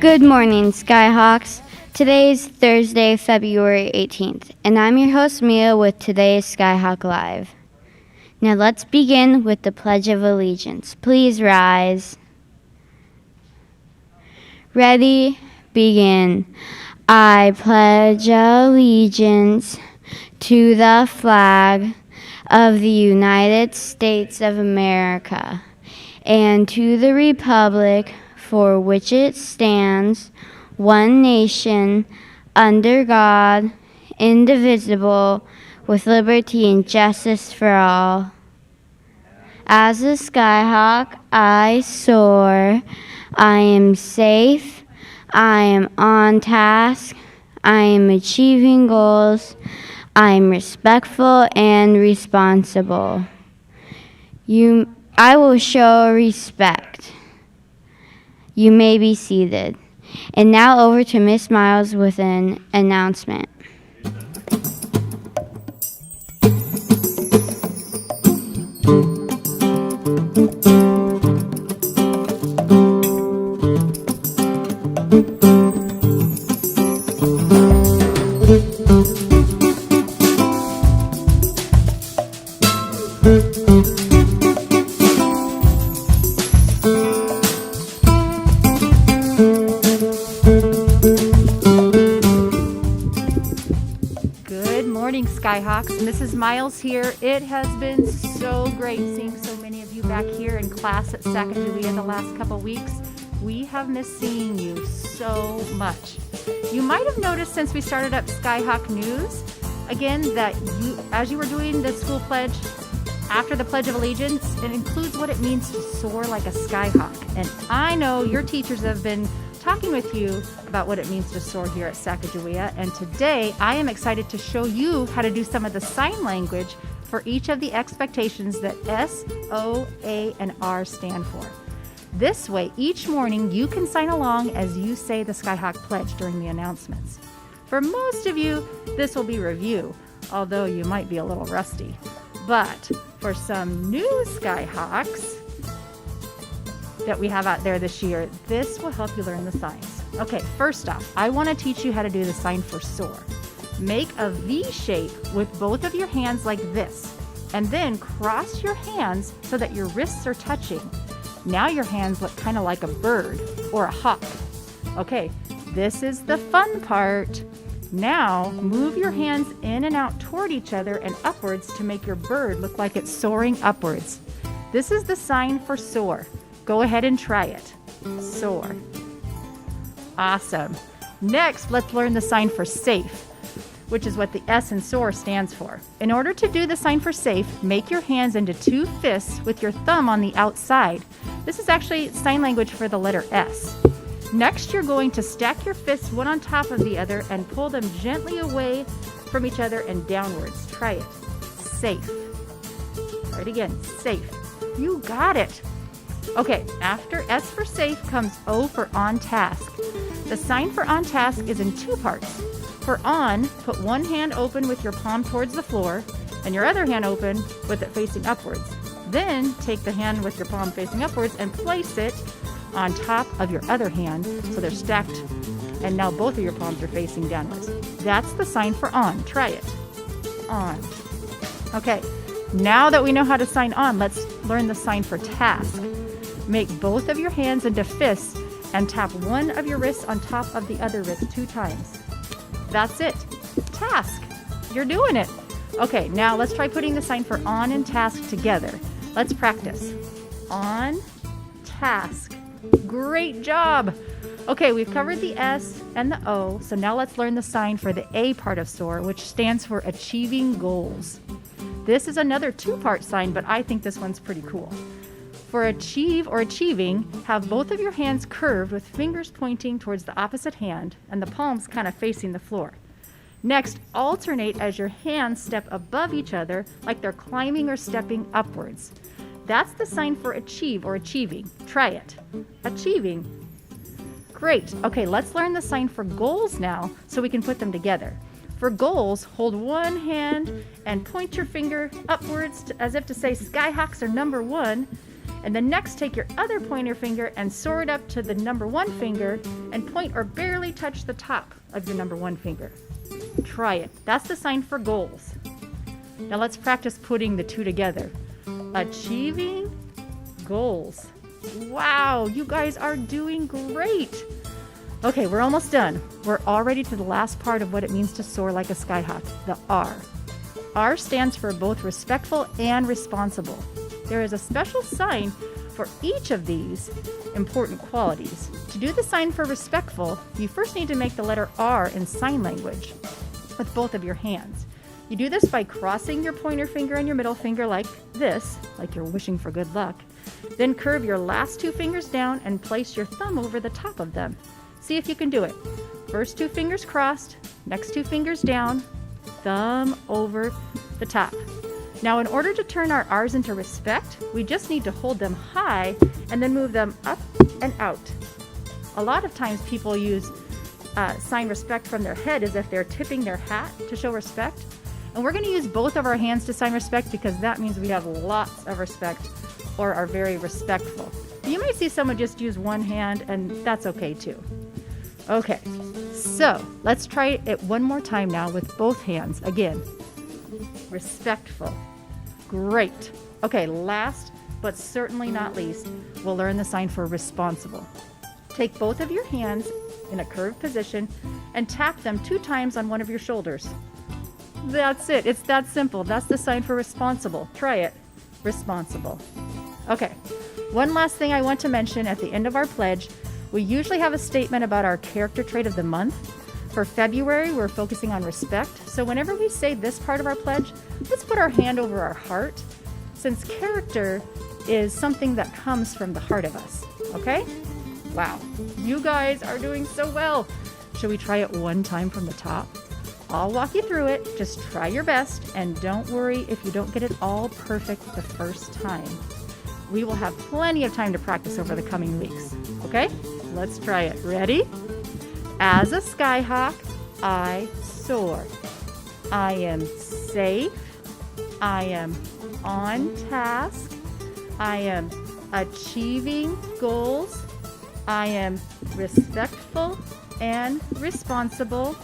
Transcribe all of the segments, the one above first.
Good morning, Skyhawks. Today's Thursday, February 18th, and I'm your host, Mia, with today's Skyhawk Live. Now let's begin with the Pledge of Allegiance. Please rise. Ready, begin. I pledge allegiance to the flag of the United States of America and to the republic for which it stands, one nation, under God, indivisible, with liberty and justice for all. As a skyhawk, I soar. I am safe. I am on task. I am achieving goals. I am respectful and responsible. I will show respect. You may be seated. And now over to Miss Miles with an announcement. Skyhawks, and this is Miles here. It has been so great seeing so many of you back here in class at Sacajawea the last couple weeks. We have missed seeing you so much. You might have noticed since we started up Skyhawk News, again, that as you were doing the school pledge, after the Pledge of Allegiance, it includes what it means to soar like a skyhawk. And I know your teachers have been talking with you about what it means to soar here at Sacajawea, and today I am excited to show you how to do some of the sign language for each of the expectations that S, O, A, and R stand for. This way, each morning you can sign along as you say the Skyhawk Pledge during the announcements. For most of you, this will be review, although you might be a little rusty. But for some new Skyhawks that we have out there this year, this will help you learn the signs. Okay, first off, I want to teach you how to do the sign for soar. Make a V shape with both of your hands like this, and then cross your hands so that your wrists are touching. Now your hands look kind of like a bird or a hawk. Okay, this is the fun part. Now move your hands in and out toward each other and upwards to make your bird look like it's soaring upwards. This is the sign for soar. Go ahead and try it. Soar. Awesome. Next, let's learn the sign for safe, which is what the S in soar stands for. In order to do the sign for safe, make your hands into two fists with your thumb on the outside. This is actually sign language for the letter S. Next, you're going to stack your fists one on top of the other and pull them gently away from each other and downwards. Try it. Safe. Try it again. Safe. You got it. Okay, after S for safe comes O for on task. The sign for on task is in two parts. For on, put one hand open with your palm towards the floor and your other hand open with it facing upwards. Then take the hand with your palm facing upwards and place it on top of your other hand so they're stacked, and now both of your palms are facing downwards. That's the sign for on. Try it. On. Okay, now that we know how to sign on, let's learn the sign for task. Make both of your hands into fists and tap one of your wrists on top of the other wrist 2 times. That's it. Task. You're doing it. Okay, now let's try putting the sign for on and task together. Let's practice. On, task. Great job. Okay, we've covered the S and the O, so now let's learn the sign for the A part of SOAR, which stands for achieving goals. This is another 2-part sign, but I think this one's pretty cool. For achieve or achieving, have both of your hands curved with fingers pointing towards the opposite hand and the palms kind of facing the floor. Next, alternate as your hands step above each other like they're climbing or stepping upwards. That's the sign for achieve or achieving. Try it. Achieving. Great. Okay, let's learn the sign for goals now so we can put them together. For goals, hold one hand and point your finger upwards as if to say Skyhawks are number 1. And then next, take your other pointer finger and soar it up to the number 1 finger and point or barely touch the top of your number 1 finger. Try it. That's the sign for goals. Now let's practice putting the two together. Achieving goals. Wow, you guys are doing great. Okay, we're almost done. We're already to the last part of what it means to soar like a skyhawk, the R. R stands for both respectful and responsible. There is a special sign for each of these important qualities. To do the sign for respectful, you first need to make the letter R in sign language with both of your hands. You do this by crossing your pointer finger and your middle finger like this, like you're wishing for good luck. Then curve your last 2 fingers down and place your thumb over the top of them. See if you can do it. First 2 fingers crossed, next 2 fingers down, thumb over the top. Now, in order to turn our R's into respect, we just need to hold them high and then move them up and out. A lot of times people use sign respect from their head as if they're tipping their hat to show respect. And we're going to use both of our hands to sign respect because that means we have lots of respect or are very respectful. You might see someone just use one hand, and that's okay too. Okay, so let's try it one more time now with both hands. Again, respectful. Great. Okay, last but certainly not least, we'll learn the sign for responsible. Take both of your hands in a curved position and tap them 2 times on one of your shoulders. That's it. It's that simple. That's the sign for responsible. Try it. Responsible. Okay. One last thing I want to mention at the end of our pledge. We usually have a statement about our character trait of the month. For February, we're focusing on respect. So whenever we say this part of our pledge, let's put our hand over our heart, since character is something that comes from the heart of us. Okay? Wow. You guys are doing so well. Should we try it one time from the top? I'll walk you through it. Just try your best, and don't worry if you don't get it all perfect the first time. We will have plenty of time to practice over the coming weeks. Okay? Let's try it. Ready? As a skyhawk, I soar. I am safe. I am on task. I am achieving goals. I am respectful and responsible.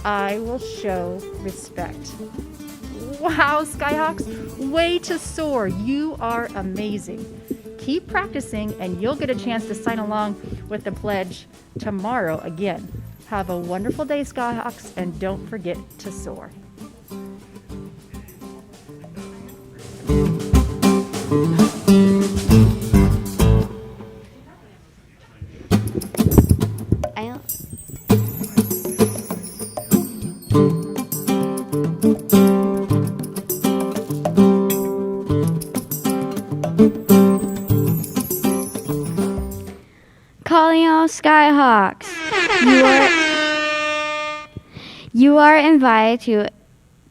I will show respect. Wow, Skyhawks, way to soar. You are amazing. Keep practicing and you'll get a chance to sign along with the pledge tomorrow again. Have a wonderful day, Skyhawks, and don't forget to soar. Calling all Skyhawks. You are invited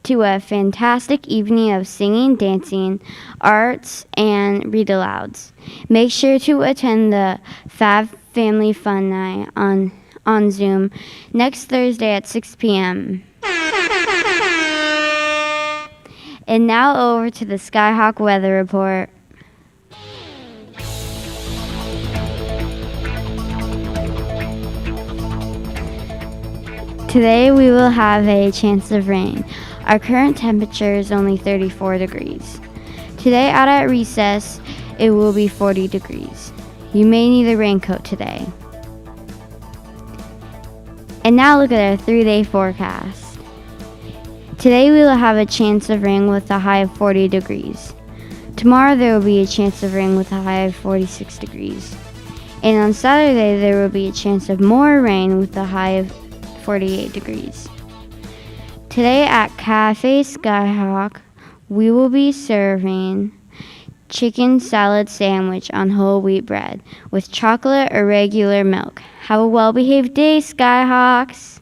to a fantastic evening of singing, dancing, arts, and read-alouds. Make sure to attend the Fab Family Fun Night on Zoom next Thursday at 6 p.m. And now over to the Skyhawk weather report. Today we will have a chance of rain. Our current temperature is only 34 degrees. Today out at recess, it will be 40 degrees. You may need a raincoat today. And now look at our 3-day forecast. Today we will have a chance of rain with a high of 40 degrees. Tomorrow there will be a chance of rain with a high of 46 degrees. And on Saturday there will be a chance of more rain with a high of 48 degrees. Today at Cafe Skyhawk, we will be serving chicken salad sandwich on whole wheat bread with chocolate or regular milk. Have a well-behaved day, Skyhawks.